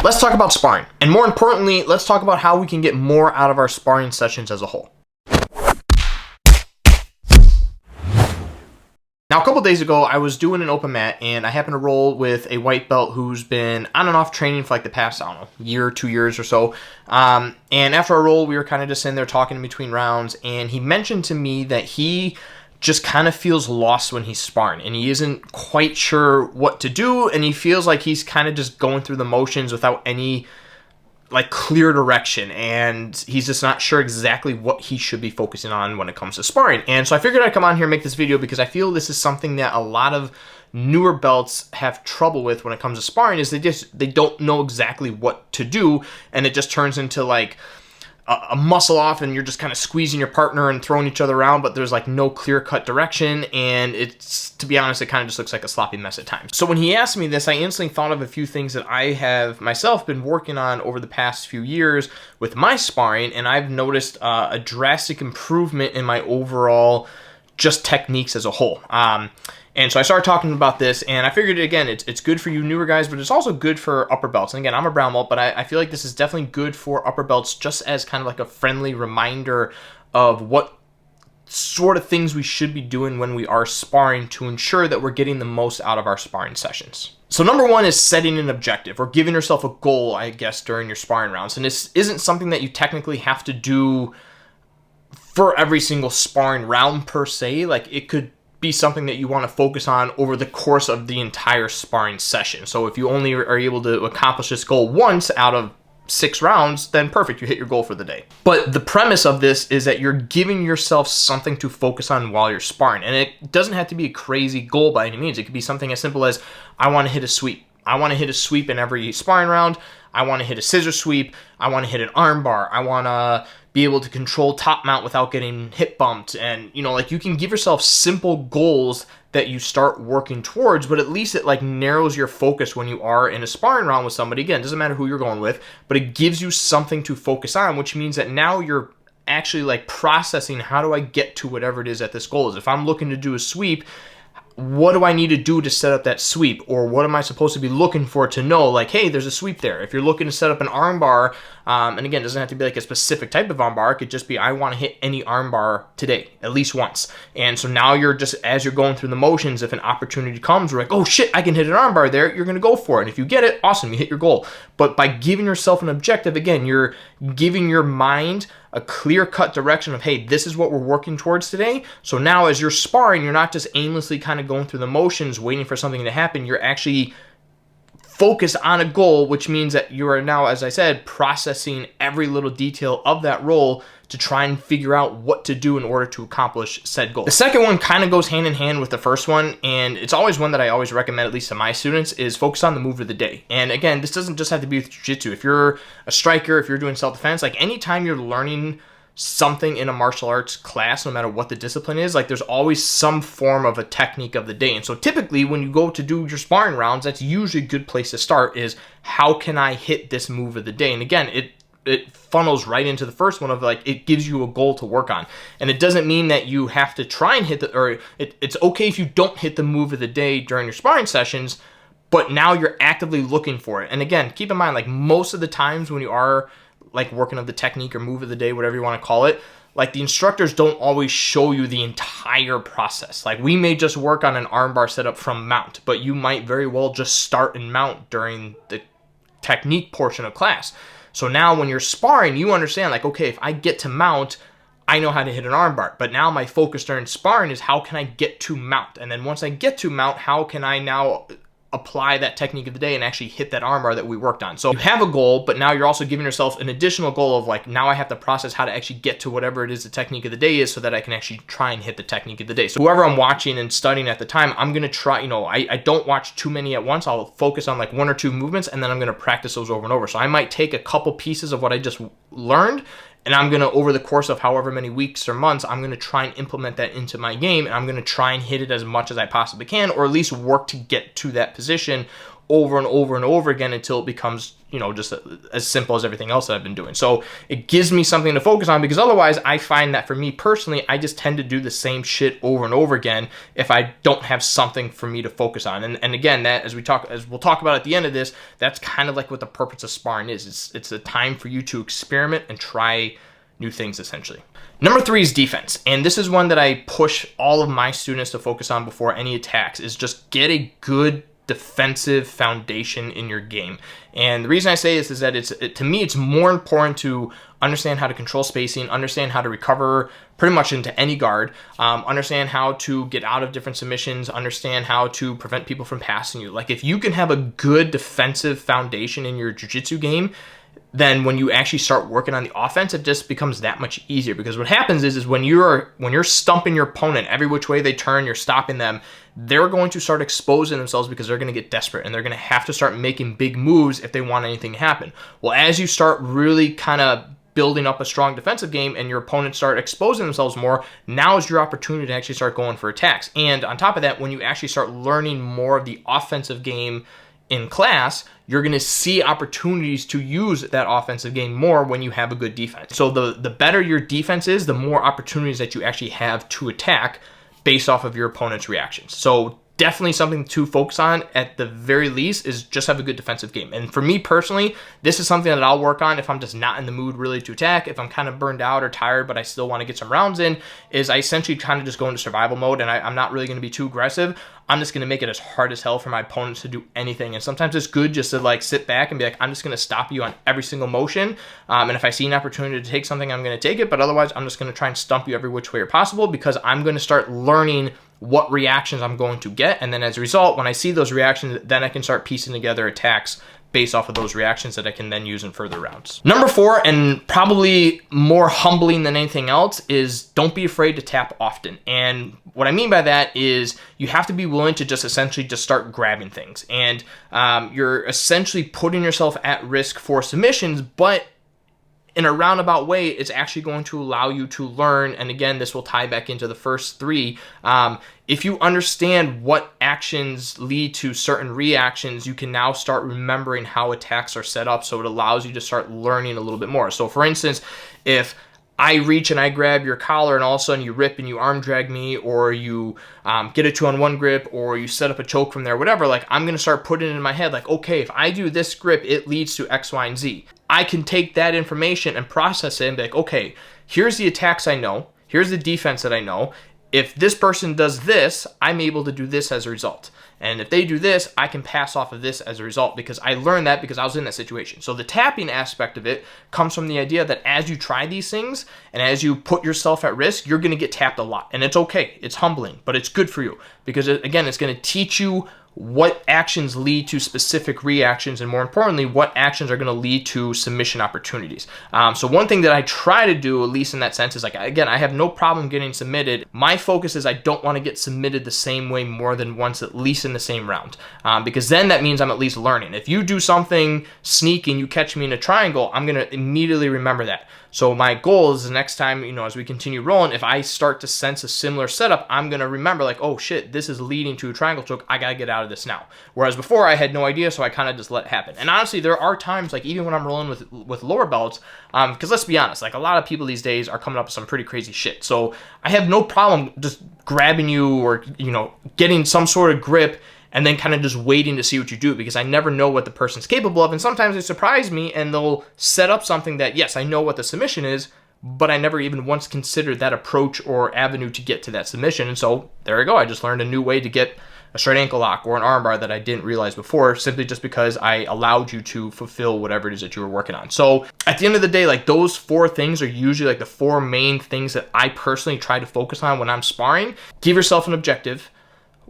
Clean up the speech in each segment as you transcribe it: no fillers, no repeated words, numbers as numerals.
Let's talk about sparring. And more importantly, let's talk about how we can get more out of our sparring sessions as a whole. Now, a couple days ago, I was doing an open mat, and I happened to roll with a white belt who's been on and off training for like the past, I don't know, year, 2 years or so. And after a roll, we were kind of just sitting there talking in between rounds, and he mentioned to me that he just kind of feels lost when he's sparring, and he isn't quite sure what to do, and he feels like he's kind of just going through the motions without any like clear direction, and he's just not sure exactly what he should be focusing on when it comes to sparring. And so I figured I'd come on here and make this video because I feel this is something that a lot of newer belts have trouble with when it comes to sparring, is they don't know exactly what to do, and it just turns into like a muscle off, and you're just kind of squeezing your partner and throwing each other around, but there's like no clear-cut direction, and it's, to be honest, it kind of just looks like a sloppy mess at times. So when he asked me this, I instantly thought of a few things that I have myself been working on over the past few years with my sparring, and I've noticed a drastic improvement in my overall just techniques as a whole. And so I started talking about this, and I figured, again, it's good for you newer guys, but it's also good for upper belts. And again, I'm a brown belt, but I feel like this is definitely good for upper belts, just as kind of like a friendly reminder of what sort of things we should be doing when we are sparring to ensure that we're getting the most out of our sparring sessions. So number one is setting an objective, or giving yourself a goal, I guess, during your sparring rounds. And this isn't something that you technically have to do for every single sparring round per se. Like, it could be something that you want to focus on over the course of the entire sparring session. So if you only are able to accomplish this goal once out of 6 rounds, then perfect, you hit your goal for the day. But the premise of this is that you're giving yourself something to focus on while you're sparring. And it doesn't have to be a crazy goal by any means. It could be something as simple as, I want to hit a sweep. I want to hit a sweep in every sparring round. I want to hit a scissor sweep. I want to hit an arm bar. I want to be able to control top mount without getting hip bumped. And, you know, like, you can give yourself simple goals that you start working towards, but at least it like narrows your focus when you are in a sparring round with somebody. Again, it doesn't matter who you're going with, but it gives you something to focus on, which means that now you're actually like processing, how do I get to whatever it is that this goal is? If I'm looking to do a sweep, what do I need to do to set up that sweep? Or what am I supposed to be looking for to know, like, hey, there's a sweep there? If you're looking to set up an arm bar, and again, it doesn't have to be like a specific type of arm bar. It could just be, I want to hit any arm bar today, at least once. And so now you're just, as you're going through the motions, if an opportunity comes, we're like, oh shit, I can hit an arm bar there, you're going to go for it. And if you get it, awesome, you hit your goal. But by giving yourself an objective, again, you're giving your mind a clear-cut direction of, hey, this is what we're working towards today. So now as you're sparring, you're not just aimlessly kind of going through the motions, waiting for something to happen. You're actually focused on a goal, which means that you are now, as I said, processing every little detail of that roll to try and figure out what to do in order to accomplish said goal. The second one kind of goes hand in hand with the first one, and it's always one that I always recommend, at least to my students, is focus on the move of the day. And again, this doesn't just have to be with jiu-jitsu. If you're a striker, if you're doing self-defense, like anytime you're learning something in a martial arts class, no matter what the discipline is, like there's always some form of a technique of the day. And so typically when you go to do your sparring rounds, that's usually a good place to start, is how can I hit this move of the day? And again, it funnels right into the first one of like, it gives you a goal to work on. And it doesn't mean that you have to try and hit it's okay if you don't hit the move of the day during your sparring sessions, but now you're actively looking for it. And again, keep in mind, like most of the times when you are like working of the technique or move of the day, whatever you want to call it, like the instructors don't always show you the entire process. Like we may just work on an armbar setup from mount, but you might very well just start and mount during the technique portion of class. So now when you're sparring, you understand like, okay, if I get to mount, I know how to hit an armbar. But now my focus during sparring is how can I get to mount? And then once I get to mount, how can I now apply that technique of the day and actually hit that armbar that we worked on? So you have a goal, but now you're also giving yourself an additional goal of like, now I have to process how to actually get to whatever it is the technique of the day is, so that I can actually try and hit the technique of the day. So whoever I'm watching and studying at the time, I'm going to try, I don't watch too many at once. I'll focus on like 1 or 2 movements, and then I'm going to practice those over and over. So I might take a couple pieces of what I just learned, and I'm going to, over the course of however many weeks or months, I'm going to try and implement that into my game, and I'm going to try and hit it as much as I possibly can, or at least work to get to that position over and over and over again until it becomes, just as simple as everything else that I've been doing. So it gives me something to focus on, because otherwise I find that for me personally, I just tend to do the same shit over and over again if I don't have something for me to focus on. And again, that as we'll talk about at the end of this, that's kind of like what the purpose of sparring is. It's a time for you to experiment and try new things, essentially. Number 3 is defense. And this is one that I push all of my students to focus on before any attacks, is just get a good defensive foundation in your game. And the reason I say this is that to me, it's more important to understand how to control spacing, understand how to recover pretty much into any guard, understand how to get out of different submissions, understand how to prevent people from passing you. Like, if you can have a good defensive foundation in your jiu-jitsu game, then when you actually start working on the offense, it just becomes that much easier. Because what happens is when you're stumping your opponent every which way they turn, you're stopping them, they're going to start exposing themselves because they're going to get desperate and they're going to have to start making big moves if they want anything to happen. Well, as you start really kind of building up a strong defensive game and your opponents start exposing themselves more, now is your opportunity to actually start going for attacks. And on top of that, when you actually start learning more of the offensive game in class, you're going to see opportunities to use that offensive game more when you have a good defense. So the better your defense is, the more opportunities that you actually have to attack based off of your opponent's reactions. So definitely something to focus on at the very least is just have a good defensive game. And for me personally, this is something that I'll work on if I'm just not in the mood really to attack, if I'm kind of burned out or tired, but I still want to get some rounds in, is I essentially kind of just go into survival mode, and I'm not really going to be too aggressive. I'm just going to make it as hard as hell for my opponents to do anything. And sometimes it's good just to like sit back and be like, I'm just going to stop you on every single motion. And if I see an opportunity to take something, I'm going to take it. But otherwise, I'm just going to try and stump you every which way possible, because I'm going to start learning what reactions I'm going to get. And then as a result, when I see those reactions, then I can start piecing together attacks based off of those reactions that I can then use in further rounds. Number 4, and probably more humbling than anything else, is don't be afraid to tap often. And what I mean by that is you have to be willing to just essentially just start grabbing things. And you're essentially putting yourself at risk for submissions, but in a roundabout way, it's actually going to allow you to learn. And again, this will tie back into the first 3. If you understand what actions lead to certain reactions, you can now start remembering how attacks are set up. So it allows you to start learning a little bit more. So for instance, if I reach and I grab your collar and all of a sudden you rip and you arm drag me, or you get a 2-on-1 grip, or you set up a choke from there, whatever, like I'm going to start putting it in my head like, okay, if I do this grip, it leads to X, Y, and Z. I can take that information and process it and be like, okay, here's the attacks I know. Here's the defense that I know. If this person does this, I'm able to do this as a result. And if they do this, I can pass off of this as a result, because I learned that because I was in that situation. So the tapping aspect of it comes from the idea that as you try these things and as you put yourself at risk, you're going to get tapped a lot. And it's okay. It's humbling, but it's good for you, because again, it's going to teach you what actions lead to specific reactions, and more importantly, what actions are going to lead to submission opportunities. So one thing that I try to do, at least in that sense, is like, again, I have no problem getting submitted. My focus is I don't want to get submitted the same way more than once, at least in the same round, because then that means I'm at least learning. If you do something sneaky and you catch me in a triangle, I'm going to immediately remember that. So my goal is the next time, as we continue rolling, if I start to sense a similar setup, I'm going to remember like, oh shit, this is leading to a triangle choke. I got to get out of this now. Whereas before I had no idea, so I kind of just let it happen. And honestly, there are times, like even when I'm rolling with lower belts, because let's be honest, like a lot of people these days are coming up with some pretty crazy shit. So I have no problem just grabbing you or, getting some sort of grip and then kind of just waiting to see what you do, because I never know what the person's capable of. And sometimes they surprise me and they'll set up something that, yes, I know what the submission is, but I never even once considered that approach or avenue to get to that submission. And so there I go. I just learned a new way to get a straight ankle lock or an armbar that I didn't realize before, simply just because I allowed you to fulfill whatever it is that you were working on. So at the end of the day, like those 4 things are usually like the 4 main things that I personally try to focus on when I'm sparring. Give yourself an objective.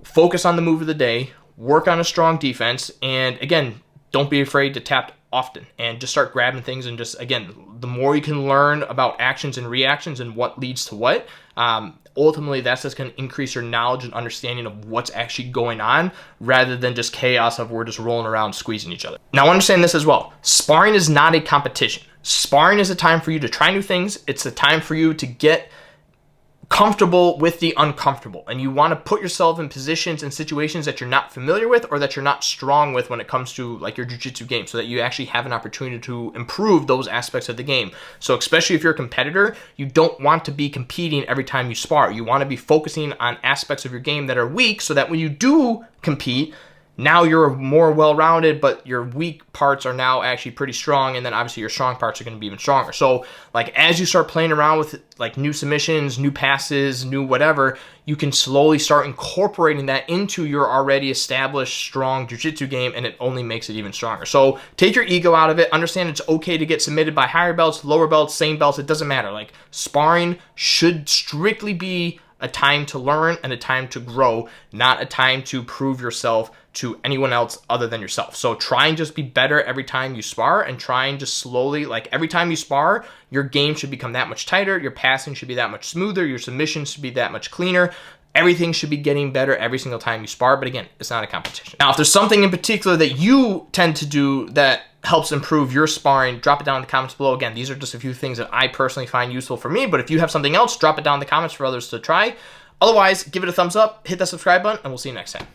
Focus on the move of the day, work on a strong defense, and again, don't be afraid to tap often and just start grabbing things. And just, again, the more you can learn about actions and reactions and what leads to what, ultimately that's just going to increase your knowledge and understanding of what's actually going on, rather than just chaos of we're just rolling around squeezing each other. Now understand this as well. Sparring is not a competition. Sparring is a time for you to try new things. It's a time for you to get comfortable with the uncomfortable, and you want to put yourself in positions and situations that you're not familiar with or that you're not strong with when it comes to like your jiu-jitsu game, so that you actually have an opportunity to improve those aspects of the game. So especially if you're a competitor, you don't want to be competing every time you spar. You want to be focusing on aspects of your game that are weak, so that when you do compete, now you're more well-rounded, but your weak parts are now actually pretty strong, and then obviously your strong parts are going to be even stronger. So like as you start playing around with like new submissions, new passes, new whatever, you can slowly start incorporating that into your already established strong jiu-jitsu game, and it only makes it even stronger. So take your ego out of it. Understand it's okay to get submitted by higher belts, lower belts, same belts. It doesn't matter. Like sparring should strictly be a time to learn and a time to grow, not a time to prove yourself to anyone else other than yourself. So try and just be better every time you spar, and try and just slowly, like every time you spar, your game should become that much tighter, your passing should be that much smoother, your submissions should be that much cleaner. Everything should be getting better every single time you spar, but again, it's not a competition. Now, if there's something in particular that you tend to do that helps improve your sparring, drop it down in the comments below. Again, these are just a few things that I personally find useful for me, but if you have something else, drop it down in the comments for others to try. Otherwise, give it a thumbs up, hit that subscribe button, and we'll see you next time.